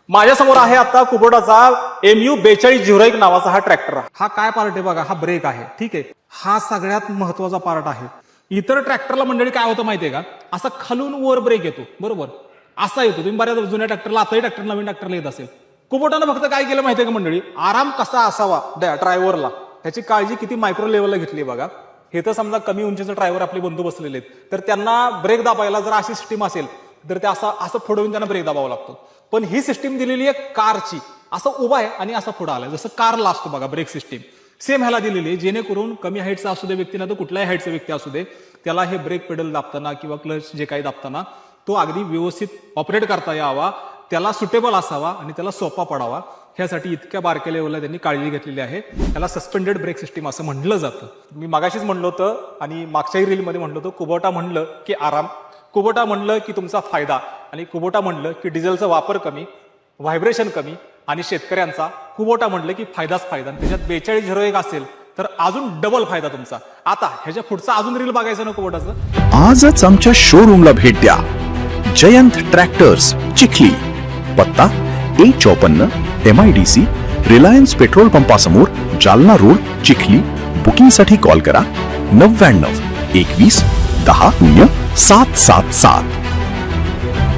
माझ्यासमोर आहे आता कुबोटाचा MU 4201 नावाचा हा ट्रॅक्टर. हा काय पार्ट आहे बघा, हा ब्रेक आहे. ठीक आहे, हा सगळ्यात महत्वाचा पार्ट आहे. इतर ट्रॅक्टरला मंडळी काय होतं माहितीये का, असा खालून वर ब्रेक येतो, बरोबर असा येतो. तुम्ही बऱ्याच जुन्या ट्रॅक्टरला, आताही ट्रॅक्टर नवीन ट्रॅक्टरला येत असेल. कुबोटानं फक्त काय केलं माहितीये का मंडळी, आराम कसा असावा ड्रायव्हरला ह्याची काळजी किती मायक्रो लेवलला घेतली बघा. हे तर समजा कमी उंचीचे ड्रायव्हर आपले बंधू बसलेले आहेत, तर त्यांना ब्रेक दाबायला जर अशी सिस्टीम असेल तर ते असं फोडवून त्यांना ब्रेक दाबावा लागतो. पण ही सिस्टीम दिलेली आहे कारची, असं उभा आहे आणि असं पुढे आलाय, जसं कारला असतो बघा ब्रेक सिस्टीम, सेम ह्याला दिलेली आहे. जेणेकरून कमी हाईटचा असू दे व्यक्ती ना तो कुठल्याही हाईटचा व्यक्ती असू दे, त्याला हे ब्रेक पेडल दाबताना किंवा क्लच जे काही दाबताना तो अगदी व्यवस्थित ऑपरेट करता यावा, त्याला सुटेबल असावा आणि त्याला सोपा पडावा. ह्यासाठी इतक्या बारक्या लेवलला त्यांनी काळजी घेतलेली आहे. त्याला सस्पेंडेड ब्रेक सिस्टीम असं म्हटलं जातं. मी मागाशीच म्हणलं होतं आणि मागच्याही रीलमध्ये म्हणलं होतं, कुबोटा म्हणलं की आराम, कुबोटा म्हणलं की तुमचा फायदा, आणि कुबोटा म्हणलं की डिझेलचा वापर कमी, व्हायब्रेशन कमी, आणि शेतकऱ्यांचा कुबोटा म्हणलं की फायदाच फायदा. आणि त्याच्यात 4201 असेल तर अजून डबल फायदा तुमचा. आता ह्याच्या पुढचा अजून रील बघायचं ना कुबोटाचं, आजच आमच्या शोरूमला भेट द्या. जयंत ट्रॅक्टर्स चिखली, पत्ता A54 MIDC रिलायन्स पेट्रोल पंपासमोर, जालना रोड, चिखली. बुकिंगसाठी कॉल करा 99 21 10 0 777.